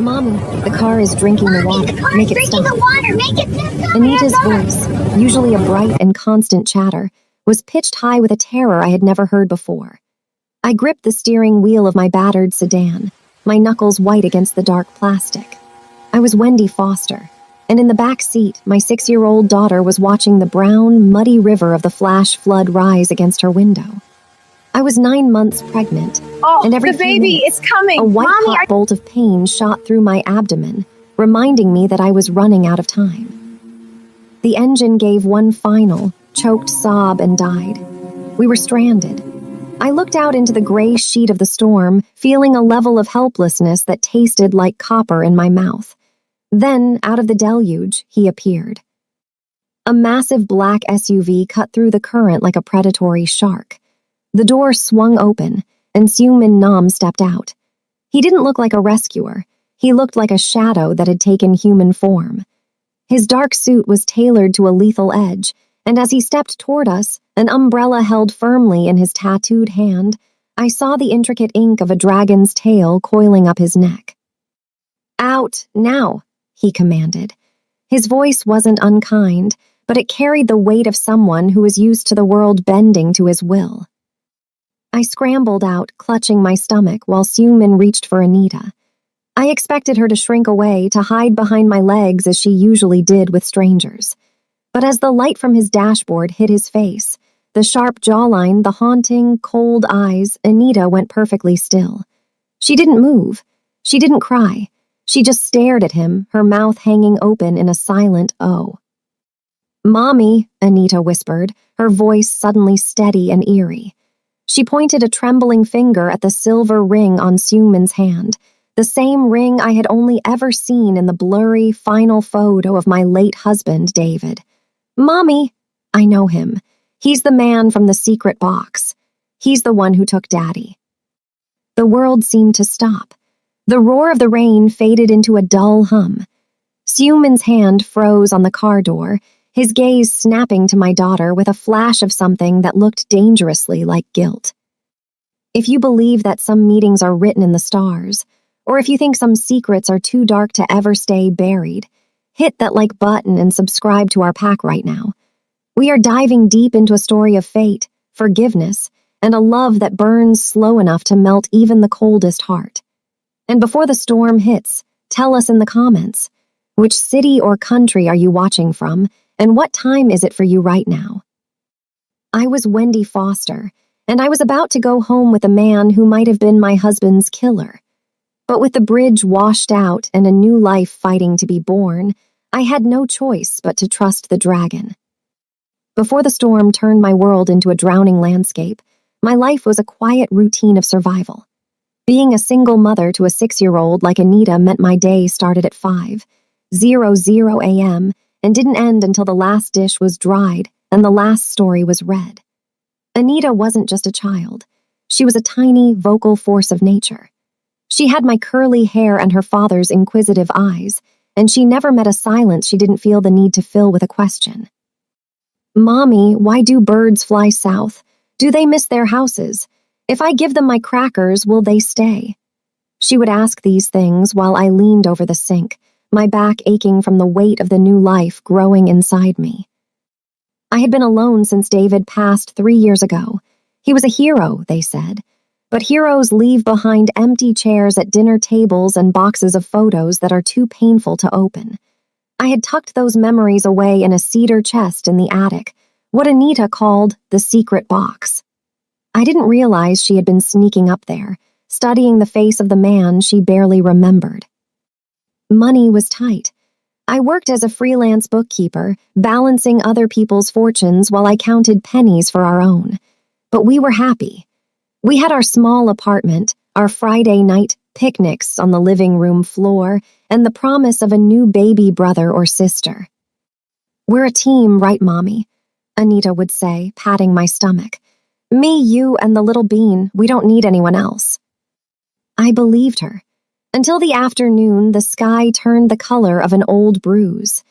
Mommy, the car is drinking the water. Make it stop. Make it stop. Anita's voice, usually a bright and constant chatter, was pitched high with a terror I had never heard before. I gripped the steering wheel of my battered sedan, my knuckles white against the dark plastic. I was Wendy Foster, and in the back seat, my 6-year-old daughter was watching the brown, muddy river of the flash flood rise against her window. I was 9 months pregnant, and every the baby few minutes, is coming. a white-hot bolt of pain shot through my abdomen, reminding me that I was running out of time. The engine gave one final, choked sob and died. We were stranded. I looked out into the gray sheet of the storm, feeling a level of helplessness that tasted like copper in my mouth. Then, out of the deluge, he appeared. A massive black SUV cut through the current like a predatory shark. The door swung open, and Seung-min Nam stepped out. He didn't look like a rescuer. He looked like a shadow that had taken human form. His dark suit was tailored to a lethal edge, and as he stepped toward us, an umbrella held firmly in his tattooed hand, I saw the intricate ink of a dragon's tail coiling up his neck. "Out, now," he commanded. His voice wasn't unkind, but it carried the weight of someone who was used to the world bending to his will. I scrambled out, clutching my stomach, while Seung-min reached for Anita. I expected her to shrink away, to hide behind my legs as she usually did with strangers. But as the light from his dashboard hit his face, the sharp jawline, the haunting, cold eyes, Anita went perfectly still. She didn't move. She didn't cry. She just stared at him, her mouth hanging open in a silent "oh." "Mommy," Anita whispered, her voice suddenly steady and eerie. She pointed a trembling finger at the silver ring on Seung-min's hand, the same ring I had only ever seen in the blurry, final photo of my late husband, David. "Mommy!" I know him. He's the man from the secret box. He's the one who took Daddy. The world seemed to stop. The roar of the rain faded into a dull hum. Seung-min's hand froze on the car door, his gaze snapping to my daughter with a flash of something that looked dangerously like guilt. If you believe that some meetings are written in the stars, or if you think some secrets are too dark to ever stay buried, hit that like button and subscribe to our pack right now. We are diving deep into a story of fate, forgiveness, and a love that burns slow enough to melt even the coldest heart. And before the storm hits, tell us in the comments, which city or country are you watching from, and what time is it for you right now? I was Wendy Foster, and I was about to go home with a man who might have been my husband's killer. But with the bridge washed out and a new life fighting to be born, I had no choice but to trust the dragon. Before the storm turned my world into a drowning landscape, my life was a quiet routine of survival. Being a single mother to a 6-year-old like Anita meant my day started at 5:00 a.m., and didn't end until the last dish was dried and the last story was read. Anita wasn't just a child. She was a tiny, vocal force of nature. She had my curly hair and her father's inquisitive eyes, and she never met a silence she didn't feel the need to fill with a question. "Mommy, why do birds fly south? Do they miss their houses? If I give them my crackers, will they stay?" She would ask these things while I leaned over the sink, my back aching from the weight of the new life growing inside me. I had been alone since David passed 3 years ago. He was a hero, they said, but heroes leave behind empty chairs at dinner tables and boxes of photos that are too painful to open. I had tucked those memories away in a cedar chest in the attic, what Anita called the secret box. I didn't realize she had been sneaking up there, studying the face of the man she barely remembered. Money was tight. I worked as a freelance bookkeeper, balancing other people's fortunes while I counted pennies for our own. But we were happy. We had our small apartment, our Friday night picnics on the living room floor, and the promise of a new baby brother or sister. "We're a team, right, Mommy?" Anita would say, patting my stomach. "Me, you, and the little bean, we don't need anyone else." I believed her. Until the afternoon, the sky turned the color of an old bruise.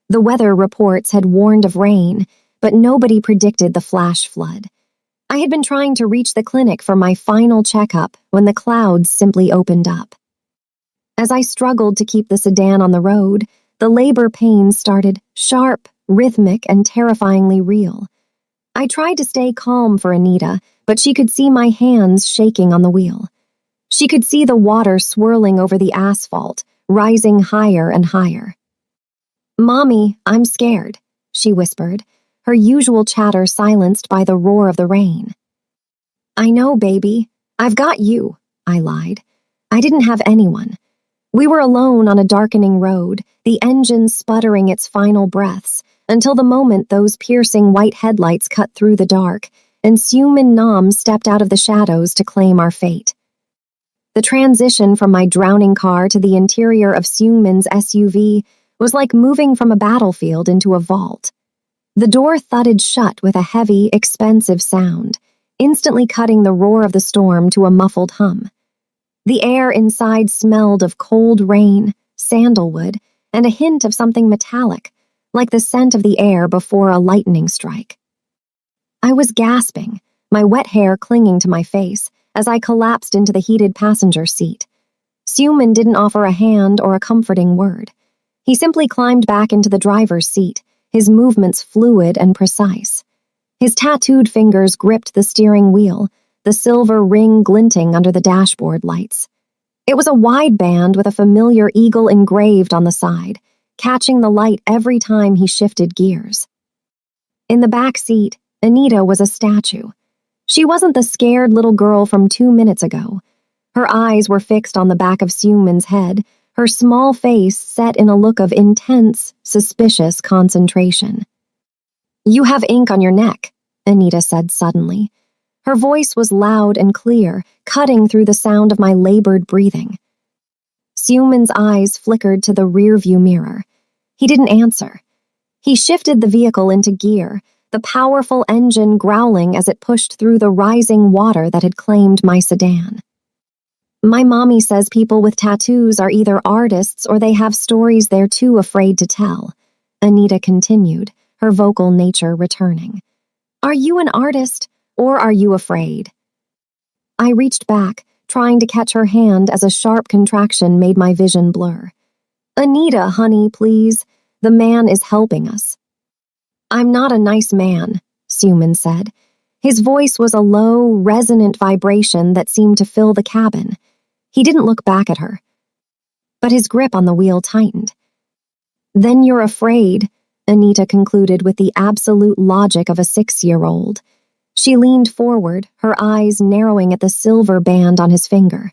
The weather reports had warned of rain, but nobody predicted the flash flood. I had been trying to reach the clinic for my final checkup when the clouds simply opened up. As I struggled to keep the sedan on the road, the labor pains started, sharp, rhythmic, and terrifyingly real. I tried to stay calm for Anita, but she could see my hands shaking on the wheel. She could see the water swirling over the asphalt, rising higher and higher. "Mommy, I'm scared," she whispered, her usual chatter silenced by the roar of the rain. "I know, baby. I've got you," I lied. I didn't have anyone. We were alone on a darkening road, the engine sputtering its final breaths, until the moment those piercing white headlights cut through the dark, and Seung and Nam stepped out of the shadows to claim our fate. The transition from my drowning car to the interior of Seungmin's SUV was like moving from a battlefield into a vault. The door thudded shut with a heavy, expensive sound, instantly cutting the roar of the storm to a muffled hum. The air inside smelled of cold rain, sandalwood, and a hint of something metallic, like the scent of the air before a lightning strike. I was gasping, my wet hair clinging to my face, as I collapsed into the heated passenger seat. Seungmin didn't offer a hand or a comforting word. He simply climbed back into the driver's seat, his movements fluid and precise. His tattooed fingers gripped the steering wheel, the silver ring glinting under the dashboard lights. It was a wide band with a familiar eagle engraved on the side, catching the light every time he shifted gears. In the back seat, Anita was a statue. She wasn't the scared little girl from 2 minutes ago. Her eyes were fixed on the back of Seungmin's head, her small face set in a look of intense, suspicious concentration. "You have ink on your neck," Anita said suddenly. Her voice was loud and clear, cutting through the sound of my labored breathing. Seungmin's eyes flickered to the rearview mirror. He didn't answer. He shifted the vehicle into gear, the powerful engine growling as it pushed through the rising water that had claimed my sedan. "My mommy says people with tattoos are either artists or they have stories they're too afraid to tell," Anita continued, her vocal nature returning. "Are you an artist, or are you afraid?" I reached back, trying to catch her hand as a sharp contraction made my vision blur. "Anita, honey, please. The man is helping us." "I'm not a nice man," Seungmin said. His voice was a low, resonant vibration that seemed to fill the cabin. He didn't look back at her, but his grip on the wheel tightened. "Then you're afraid," Anita concluded with the absolute logic of a 6-year-old. She leaned forward, her eyes narrowing at the silver band on his finger.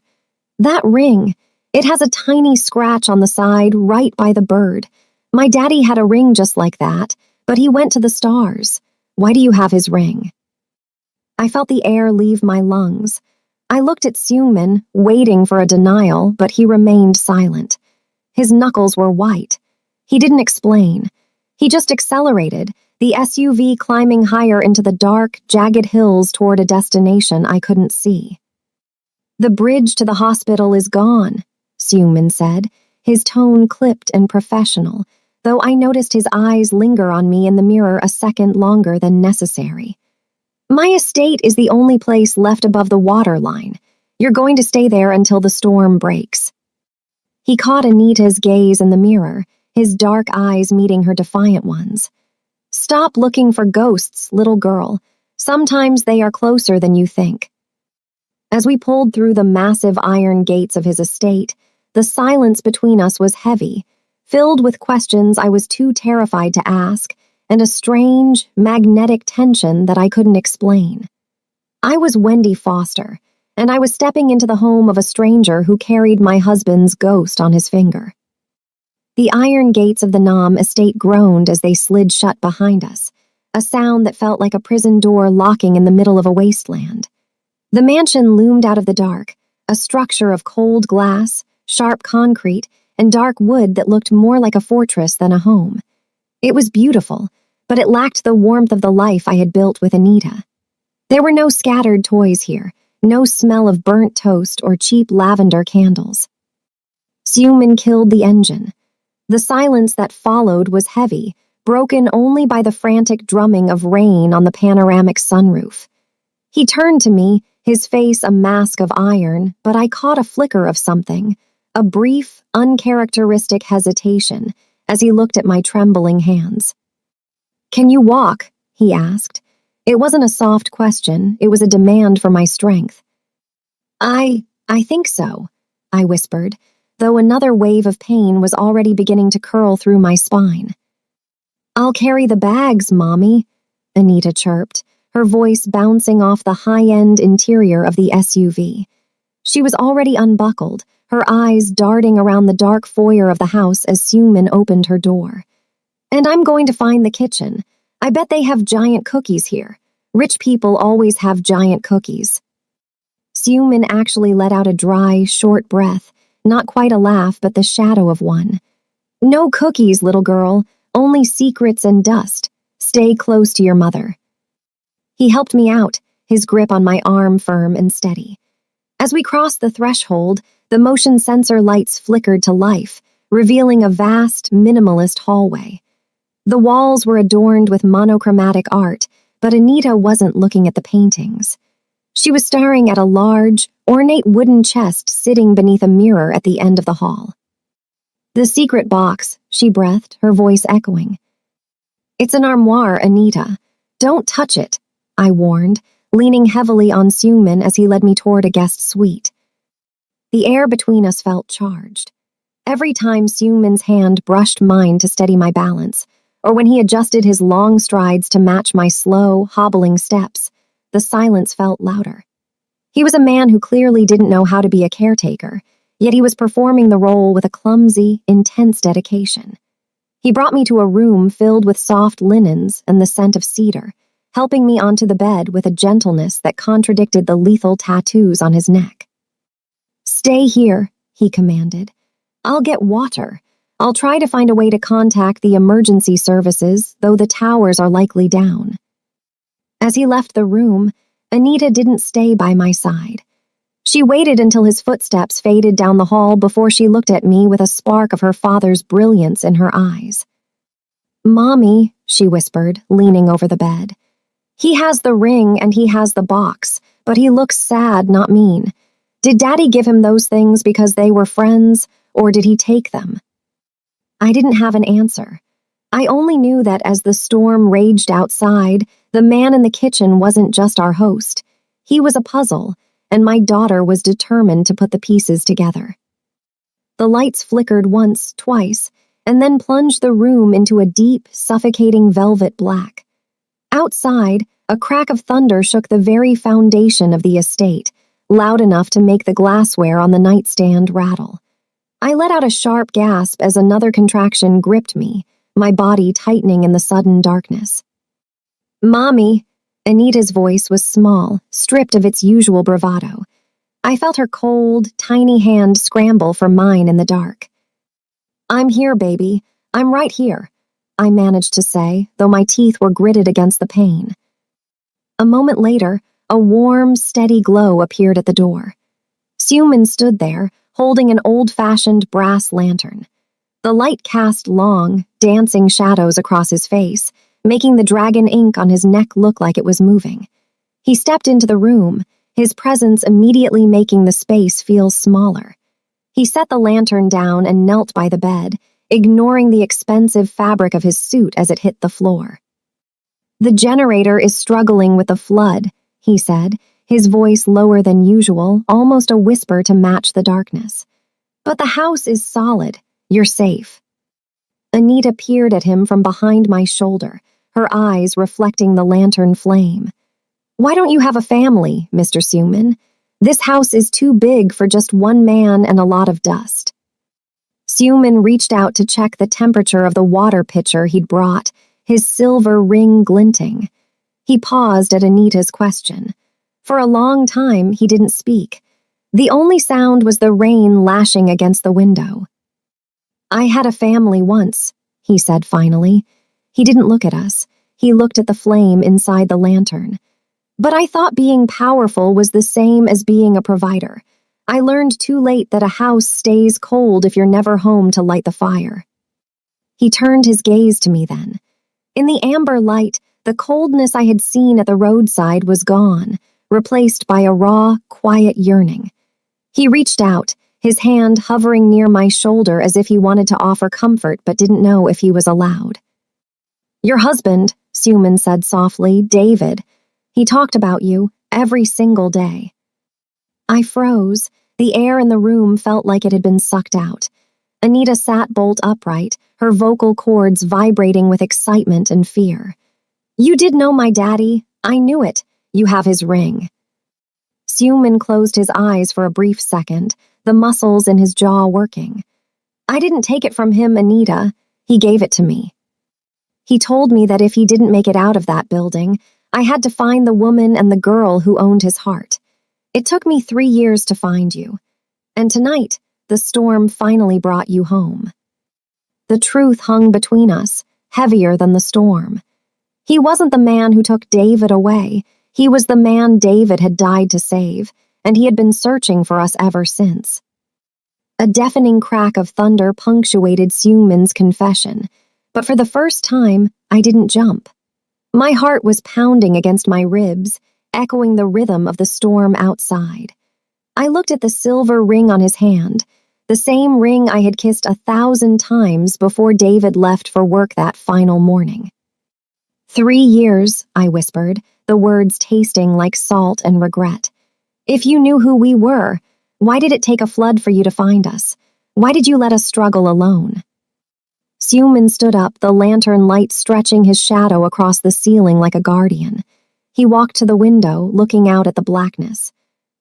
"That ring, it has a tiny scratch on the side right by the bird. My daddy had a ring just like that, but he went to the stars. Why do you have his ring?" I felt the air leave my lungs. I looked at Seungmin, waiting for a denial, but he remained silent. His knuckles were white. He didn't explain. He just accelerated, the SUV climbing higher into the dark, jagged hills toward a destination I couldn't see. "The bridge to the hospital is gone," Seungmin said, his tone clipped and professional, though I noticed his eyes linger on me in the mirror a second longer than necessary. "My estate is the only place left above the water line. You're going to stay there until the storm breaks." He caught Anita's gaze in the mirror, his dark eyes meeting her defiant ones. "Stop looking for ghosts, little girl. Sometimes they are closer than you think." As we pulled through the massive iron gates of his estate, the silence between us was heavy, filled with questions I was too terrified to ask, and a strange, magnetic tension that I couldn't explain. I was Wendy Foster, and I was stepping into the home of a stranger who carried my husband's ghost on his finger. The iron gates of the Nam estate groaned as they slid shut behind us, a sound that felt like a prison door locking in the middle of a wasteland. The mansion loomed out of the dark, a structure of cold glass, sharp concrete, and dark wood that looked more like a fortress than a home. It was beautiful, but it lacked the warmth of the life I had built with Anita. There were no scattered toys here, no smell of burnt toast or cheap lavender candles. Seungmin killed the engine. The silence that followed was heavy, broken only by the frantic drumming of rain on the panoramic sunroof. He turned to me, his face a mask of iron, but I caught a flicker of something, a brief, uncharacteristic hesitation as he looked at my trembling hands. "Can you walk?" he asked. It wasn't a soft question, it was a demand for my strength. I think so," I whispered, though another wave of pain was already beginning to curl through my spine. "I'll carry the bags, Mommy," Anita chirped, her voice bouncing off the high-end interior of the SUV. She was already unbuckled, her eyes darting around the dark foyer of the house as Suman opened her door. "And I'm going to find the kitchen. I bet they have giant cookies here. Rich people always have giant cookies." Suman actually let out a dry, short breath, not quite a laugh but the shadow of one. "No cookies, little girl, only secrets and dust. Stay close to your mother." He helped me out, his grip on my arm firm and steady. As we crossed the threshold, the motion sensor lights flickered to life, revealing a vast, minimalist hallway. The walls were adorned with monochromatic art, but Anita wasn't looking at the paintings. She was staring at a large, ornate wooden chest sitting beneath a mirror at the end of the hall. "The secret box," she breathed, her voice echoing. "It's an armoire, Anita. Don't touch it," I warned, leaning heavily on Suman as he led me toward a guest suite. The air between us felt charged. Every time Suman's hand brushed mine to steady my balance, or when he adjusted his long strides to match my slow, hobbling steps, the silence felt louder. He was a man who clearly didn't know how to be a caretaker, yet he was performing the role with a clumsy, intense dedication. He brought me to a room filled with soft linens and the scent of cedar, helping me onto the bed with a gentleness that contradicted the lethal tattoos on his neck. "Stay here," he commanded. "I'll get water. I'll try to find a way to contact the emergency services, though the towers are likely down." As he left the room, Anita didn't stay by my side. She waited until his footsteps faded down the hall before she looked at me with a spark of her father's brilliance in her eyes. "Mommy," she whispered, leaning over the bed. "He has the ring and he has the box, but he looks sad, not mean. Did Daddy give him those things because they were friends, or did he take them?" I didn't have an answer. I only knew that as the storm raged outside, the man in the kitchen wasn't just our host. He was a puzzle, and my daughter was determined to put the pieces together. The lights flickered once, twice, and then plunged the room into a deep, suffocating velvet black. Outside, a crack of thunder shook the very foundation of the estate, loud enough to make the glassware on the nightstand rattle. I let out a sharp gasp as another contraction gripped me, my body tightening in the sudden darkness. "Mommy," Anita's voice was small, stripped of its usual bravado. I felt her cold, tiny hand scramble for mine in the dark. "I'm here, baby. I'm right here," I managed to say, though my teeth were gritted against the pain. A moment later, a warm, steady glow appeared at the door. Suman stood there, holding an old-fashioned brass lantern. The light cast long, dancing shadows across his face, making the dragon ink on his neck look like it was moving. He stepped into the room, his presence immediately making the space feel smaller. He set the lantern down and knelt by the bed, ignoring the expensive fabric of his suit as it hit the floor. "The generator is struggling with the flood," he said, his voice lower than usual, almost a whisper to match the darkness. "But the house is solid. You're safe." Anita peered at him from behind my shoulder, her eyes reflecting the lantern flame. "Why don't you have a family, Mr. Suman? This house is too big for just one man and a lot of dust." Suman reached out to check the temperature of the water pitcher he'd brought, his silver ring glinting. He paused at Anita's question. For a long time, he didn't speak. The only sound was the rain lashing against the window. "I had a family once," he said finally. He didn't look at us. He looked at the flame inside the lantern. "But I thought being powerful was the same as being a provider. I learned too late that a house stays cold if you're never home to light the fire." He turned his gaze to me then. In the amber light, the coldness I had seen at the roadside was gone, replaced by a raw, quiet yearning. He reached out, his hand hovering near my shoulder as if he wanted to offer comfort but didn't know if he was allowed. "Your husband," Suman said softly, "David. He talked about you every single day." I froze. The air in the room felt like it had been sucked out. Anita sat bolt upright, her vocal cords vibrating with excitement and fear. "You did know my daddy. I knew it. You have his ring." Suman closed his eyes for a brief second, the muscles in his jaw working. "I didn't take it from him, Anita. He gave it to me. He told me that if he didn't make it out of that building, I had to find the woman and the girl who owned his heart. It took me 3 years to find you. And tonight, the storm finally brought you home." The truth hung between us, heavier than the storm. He wasn't the man who took David away. He was the man David had died to save, and he had been searching for us ever since. A deafening crack of thunder punctuated Suman's confession, but for the first time, I didn't jump. My heart was pounding against my ribs, echoing the rhythm of the storm outside. I looked at the silver ring on his hand, the same ring I had kissed 1,000 times before David left for work that final morning. 3 years, I whispered, the words tasting like salt and regret. "If you knew who we were, why did it take a flood for you to find us? Why did you let us struggle alone?" Suman stood up, the lantern light stretching his shadow across the ceiling like a guardian. He walked to the window, looking out at the blackness.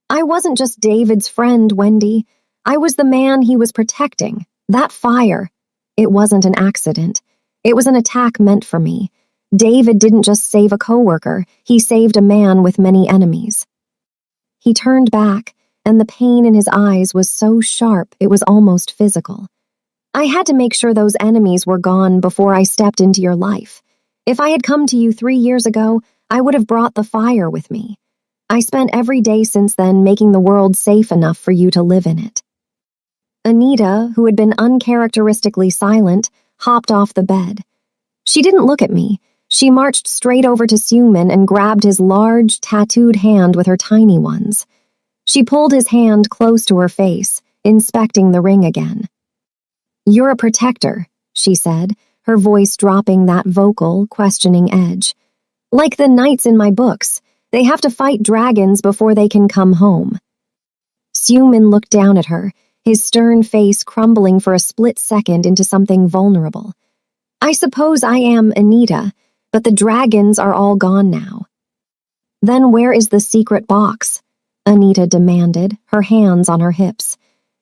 "I wasn't just David's friend, Wendy. I was the man he was protecting. That fire. It wasn't an accident. It was an attack meant for me. David didn't just save a coworker, he saved a man with many enemies." He turned back, and the pain in his eyes was so sharp it was almost physical. "I had to make sure those enemies were gone before I stepped into your life. If I had come to you 3 years ago, I would have brought the fire with me. I spent every day since then making the world safe enough for you to live in it." Anita, who had been uncharacteristically silent, hopped off the bed. She didn't look at me. She marched straight over to Suman and grabbed his large, tattooed hand with her tiny ones. She pulled his hand close to her face, inspecting the ring again. "You're a protector," she said, her voice dropping that vocal, questioning edge. "Like the knights in my books, they have to fight dragons before they can come home." Suman looked down at her, his stern face crumbling for a split second into something vulnerable. "I suppose I am Anita, but the dragons are all gone now." "Then where is the secret box?" Anita demanded, her hands on her hips.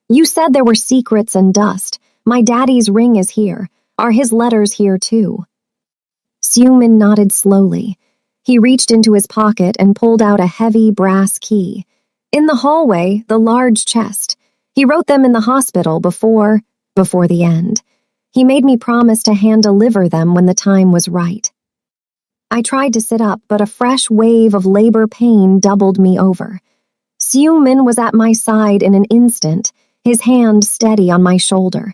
"You said there were secrets and dust. My daddy's ring is here. Are his letters here too?" Suman nodded slowly. He reached into his pocket and pulled out a heavy brass key. "In the hallway, the large chest. He wrote them in the hospital before the end. He made me promise to hand-deliver them when the time was right." I tried to sit up, but a fresh wave of labor pain doubled me over. Suman was at my side in an instant, his hand steady on my shoulder.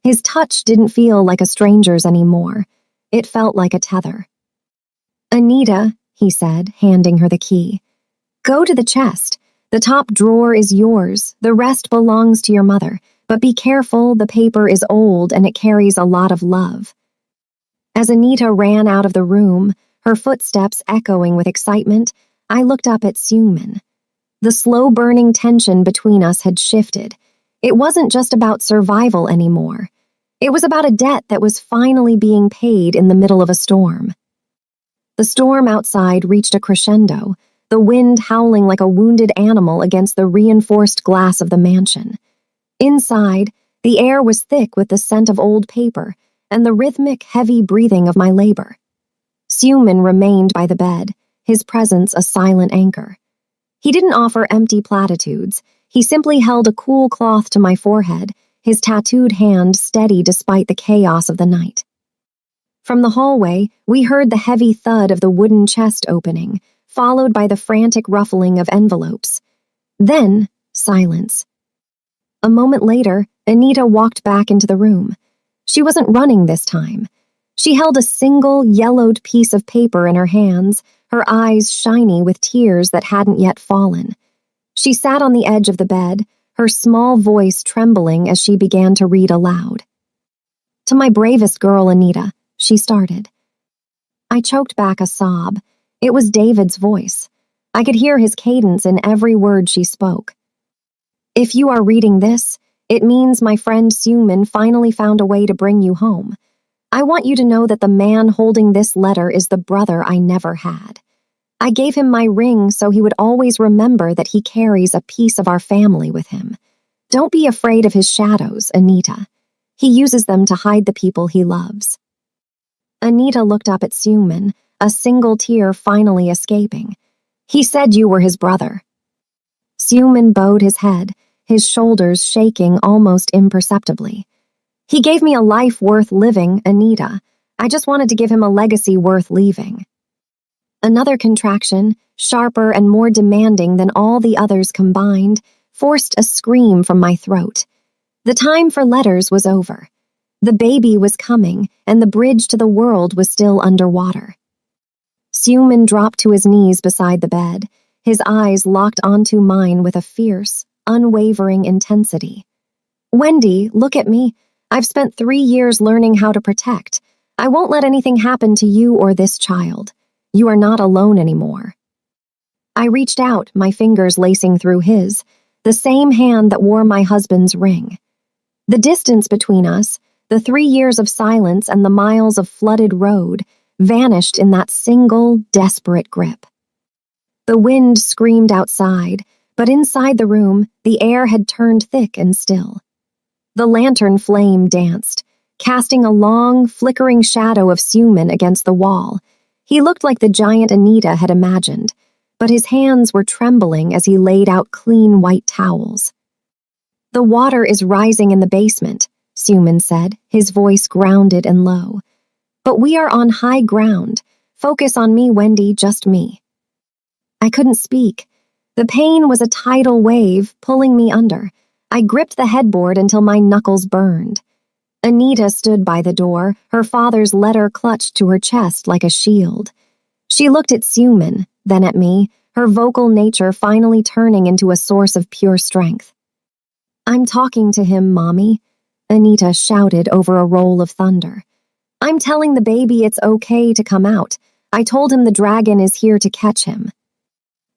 His touch didn't feel like a stranger's anymore. It felt like a tether. "Anita," he said, handing her the key. "Go to the chest. The top drawer is yours. The rest belongs to your mother. But be careful, the paper is old and it carries a lot of love." As Anita ran out of the room, her footsteps echoing with excitement, I looked up at Suman. The slow-burning tension between us had shifted. It wasn't just about survival anymore. It was about a debt that was finally being paid in the middle of a storm. The storm outside reached a crescendo, the wind howling like a wounded animal against the reinforced glass of the mansion. Inside, the air was thick with the scent of old paper and the rhythmic, heavy breathing of my labor. Suman remained by the bed, his presence a silent anchor. He didn't offer empty platitudes. He simply held a cool cloth to my forehead, his tattooed hand steady despite the chaos of the night. From the hallway, we heard the heavy thud of the wooden chest opening, followed by the frantic ruffling of envelopes. Then, silence. A moment later, Anita walked back into the room. She wasn't running this time. She held a single, yellowed piece of paper in her hands, her eyes shiny with tears that hadn't yet fallen. She sat on the edge of the bed, her small voice trembling as she began to read aloud. "To my bravest girl, Anita," she started. I choked back a sob. It was David's voice. I could hear his cadence in every word she spoke. "If you are reading this, it means my friend Suman finally found a way to bring you home. I want you to know that the man holding this letter is the brother I never had. I gave him my ring so he would always remember that he carries a piece of our family with him. Don't be afraid of his shadows, Anita. He uses them to hide the people he loves." Anita looked up at Suman, a single tear finally escaping. "He said you were his brother." Suman bowed his head, his shoulders shaking almost imperceptibly. "He gave me a life worth living, Anita. I just wanted to give him a legacy worth leaving." Another contraction, sharper and more demanding than all the others combined, forced a scream from my throat. The time for letters was over. The baby was coming, and the bridge to the world was still underwater. Suman dropped to his knees beside the bed, his eyes locked onto mine with a fierce, unwavering intensity. "Wendy, look at me. I've spent 3 years learning how to protect. I won't let anything happen to you or this child. You are not alone anymore." I reached out, my fingers lacing through his, the same hand that wore my husband's ring. The distance between us, the 3 years of silence and the miles of flooded road, vanished in that single, desperate grip. The wind screamed outside, but inside the room, the air had turned thick and still. The lantern flame danced, casting a long, flickering shadow of Suman against the wall. He looked like the giant Anita had imagined, but his hands were trembling as he laid out clean white towels. "The water is rising in the basement," Suman said, his voice grounded and low. "But we are on high ground. Focus on me, Wendy, just me." I couldn't speak. The pain was a tidal wave pulling me under. I gripped the headboard until my knuckles burned. Anita stood by the door, her father's letter clutched to her chest like a shield. She looked at Suman, then at me, her vocal nature finally turning into a source of pure strength. "I'm talking to him, Mommy," Anita shouted over a roll of thunder. "I'm telling the baby it's okay to come out. I told him the dragon is here to catch him."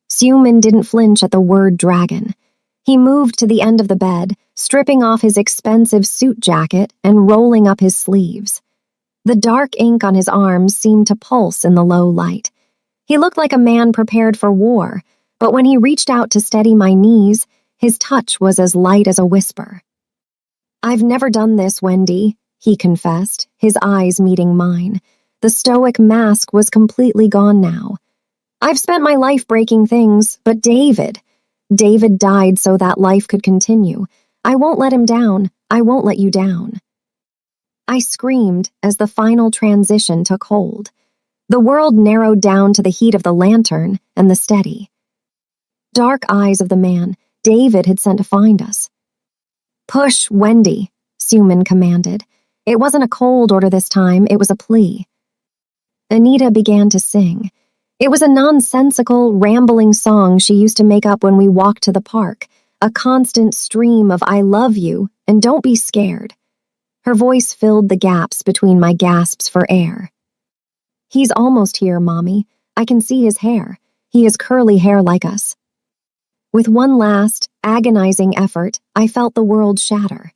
Suman didn't flinch at the word dragon. He moved to the end of the bed, stripping off his expensive suit jacket and rolling up his sleeves. The dark ink on his arms seemed to pulse in the low light. He looked like a man prepared for war, but when he reached out to steady my knees, his touch was as light as a whisper. "I've never done this, Wendy," he confessed, his eyes meeting mine. The stoic mask was completely gone now. "I've spent my life breaking things, but David died so that life could continue. I won't let him down. I won't let you down." I screamed as the final transition took hold. The world narrowed down to the heat of the lantern and the steady. Dark eyes of the man David had sent to find us. "Push, Wendy," Suman commanded. It wasn't a cold order this time, it was a plea. Anita began to sing. It was a nonsensical, rambling song she used to make up when we walked to the park, a constant stream of "I love you" and "don't be scared." Her voice filled the gaps between my gasps for air. "He's almost here, Mommy. I can see his hair. He has curly hair like us." With one last, agonizing effort, I felt the world shatter.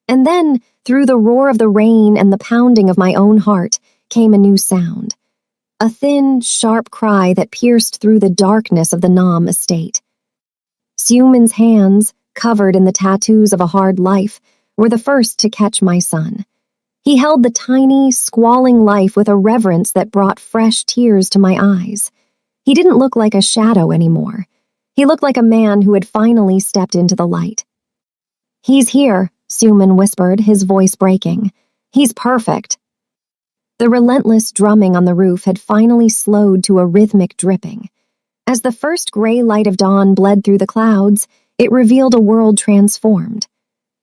And then, through the roar of the rain and the pounding of my own heart, came a new sound. A thin, sharp cry that pierced through the darkness of the Nam estate. Suman's hands, covered in the tattoos of a hard life, were the first to catch my son. He held the tiny, squalling life with a reverence that brought fresh tears to my eyes. He didn't look like a shadow anymore. He looked like a man who had finally stepped into the light. "He's here," Suman whispered, his voice breaking. "He's perfect." The relentless drumming on the roof had finally slowed to a rhythmic dripping. As the first gray light of dawn bled through the clouds, it revealed a world transformed.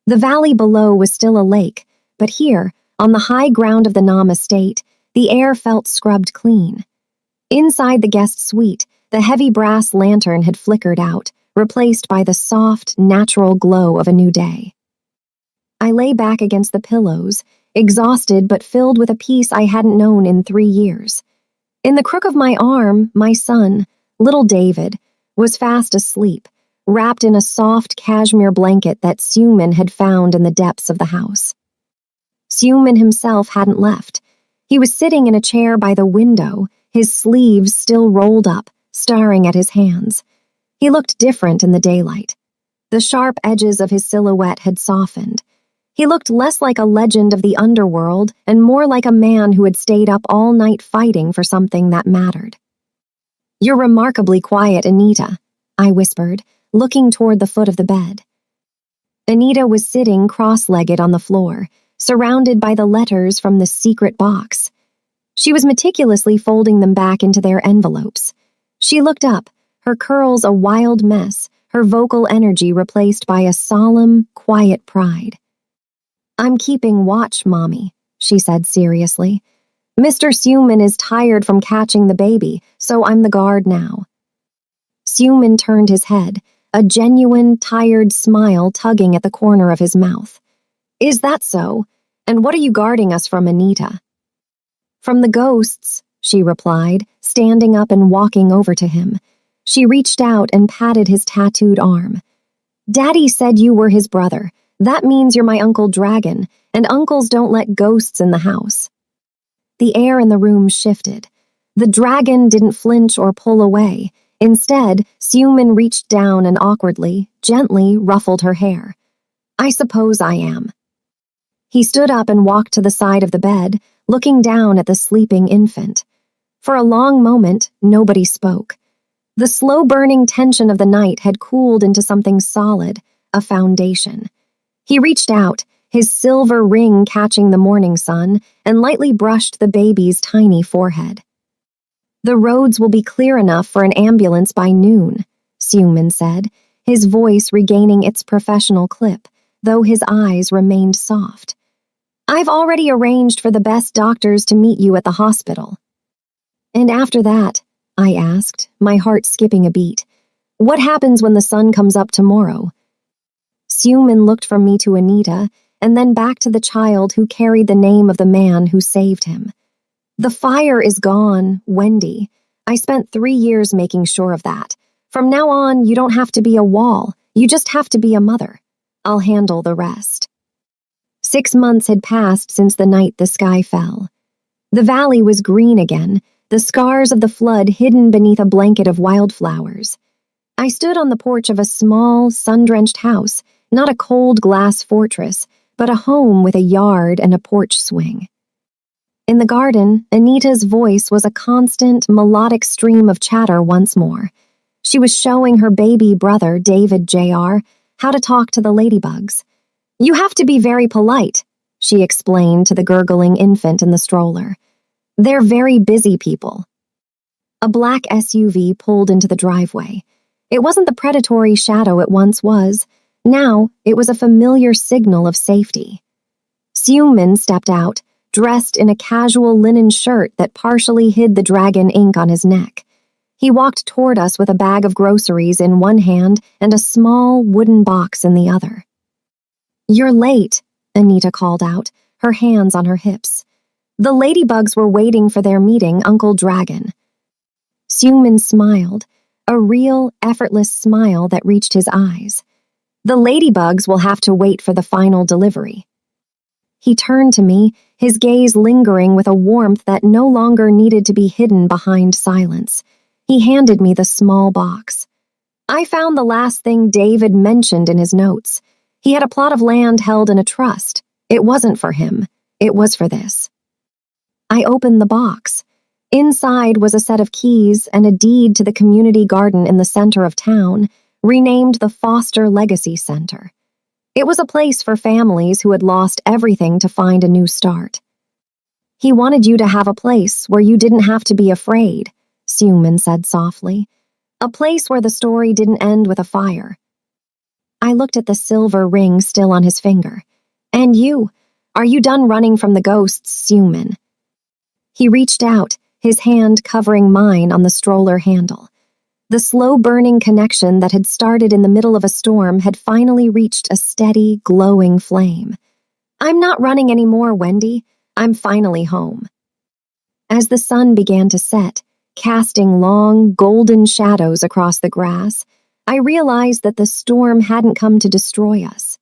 The valley below was still a lake, but here, on the high ground of the Nam estate, the air felt scrubbed clean. Inside the guest suite, the heavy brass lantern had flickered out, replaced by the soft, natural glow of a new day. I lay back against the pillows, exhausted but filled with a peace I hadn't known in 3 years. In the crook of my arm, my son, little David, was fast asleep, wrapped in a soft cashmere blanket that Suman had found in the depths of the house. Suman himself hadn't left. He was sitting in a chair by the window, his sleeves still rolled up, staring at his hands. He looked different in the daylight. The sharp edges of his silhouette had softened. He looked less like a legend of the underworld and more like a man who had stayed up all night fighting for something that mattered. "You're remarkably quiet, Anita," I whispered, looking toward the foot of the bed. Anita was sitting cross-legged on the floor, surrounded by the letters from the secret box. She was meticulously folding them back into their envelopes. She looked up, her curls a wild mess, her vocal energy replaced by a solemn, quiet pride. "I'm keeping watch, Mommy," she said seriously. "Mr. Suman is tired from catching the baby, so I'm the guard now." Suman turned his head, a genuine, tired smile tugging at the corner of his mouth. "Is that so? And what are you guarding us from, Anita?" "From the ghosts," she replied, standing up and walking over to him. She reached out and patted his tattooed arm. "Daddy said you were his brother. That means you're my Uncle Dragon, and uncles don't let ghosts in the house." The air in the room shifted. The dragon didn't flinch or pull away. Instead, Suman reached down and awkwardly, gently ruffled her hair. "I suppose I am." He stood up and walked to the side of the bed, looking down at the sleeping infant. For a long moment, nobody spoke. The slow-burning tension of the night had cooled into something solid, a foundation. He reached out, his silver ring catching the morning sun, and lightly brushed the baby's tiny forehead. "The roads will be clear enough for an ambulance by noon," Suman said, his voice regaining its professional clip, though his eyes remained soft. "I've already arranged for the best doctors to meet you at the hospital." "And after that," I asked, my heart skipping a beat, "what happens when the sun comes up tomorrow?" Suman looked from me to Anita, and then back to the child who carried the name of the man who saved him. "The fire is gone, Wendy. I spent 3 years making sure of that. From now on, you don't have to be a wall. You just have to be a mother. I'll handle the rest." 6 months had passed since the night the sky fell. The valley was green again, the scars of the flood hidden beneath a blanket of wildflowers. I stood on the porch of a small, sun-drenched house, not a cold glass fortress, but a home with a yard and a porch swing. In the garden, Anita's voice was a constant, melodic stream of chatter once more. She was showing her baby brother, David Jr., how to talk to the ladybugs. "You have to be very polite," she explained to the gurgling infant in the stroller. "They're very busy people." A black SUV pulled into the driveway. It wasn't the predatory shadow it once was. Now, it was a familiar signal of safety. Suman stepped out, dressed in a casual linen shirt that partially hid the dragon ink on his neck. He walked toward us with a bag of groceries in one hand and a small wooden box in the other. "You're late," Anita called out, her hands on her hips. "The ladybugs were waiting for their meeting, Uncle Dragon." Suman smiled, a real, effortless smile that reached his eyes. "The ladybugs will have to wait for the final delivery." He turned to me, his gaze lingering with a warmth that no longer needed to be hidden behind silence. He handed me the small box. "I found the last thing David mentioned in his notes. He had a plot of land held in a trust. It wasn't for him. It was for this." I opened the box. Inside was a set of keys and a deed to the community garden in the center of town, renamed the Foster Legacy Center. It was a place for families who had lost everything to find a new start. "He wanted you to have a place where you didn't have to be afraid," Suman said softly. "A place where the story didn't end with a fire." I looked at the silver ring still on his finger. "And you? Are you done running from the ghosts, Suman?" He reached out, his hand covering mine on the stroller handle. The slow-burning connection that had started in the middle of a storm had finally reached a steady, glowing flame. "I'm not running anymore, Wendy. I'm finally home." As the sun began to set, casting long, golden shadows across the grass, I realized that the storm hadn't come to destroy us.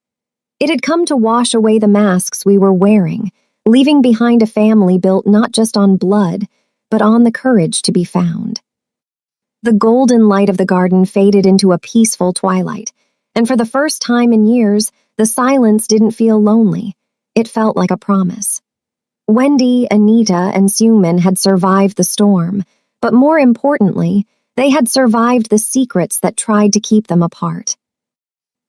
It had come to wash away the masks we were wearing, leaving behind a family built not just on blood, but on the courage to be found. The golden light of the garden faded into a peaceful twilight, and for the first time in years, the silence didn't feel lonely. It felt like a promise. Wendy, Anita, and Suman had survived the storm, but more importantly, they had survived the secrets that tried to keep them apart.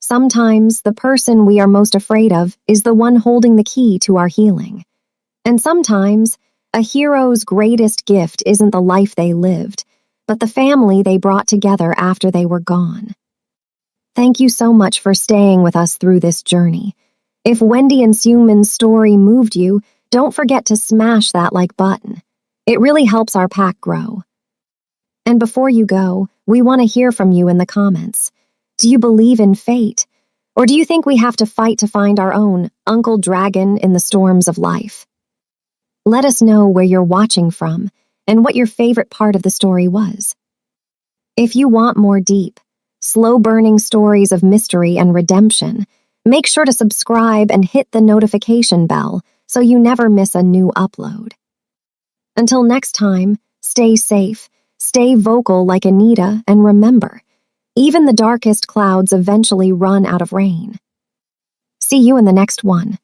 Sometimes the person we are most afraid of is the one holding the key to our healing. And sometimes, a hero's greatest gift isn't the life they lived, but the family they brought together after they were gone. Thank you so much for staying with us through this journey. If Wendy and Suman's story moved you, don't forget to smash that like button. It really helps our pack grow. And before you go, we want to hear from you in the comments. Do you believe in fate? Or do you think we have to fight to find our own Uncle Dragon in the storms of life? Let us know where you're watching from and what your favorite part of the story was. If you want more deep, slow-burning stories of mystery and redemption, make sure to subscribe and hit the notification bell so you never miss a new upload. Until next time, stay safe, stay vocal like Anita, and remember, even the darkest clouds eventually run out of rain. See you in the next one.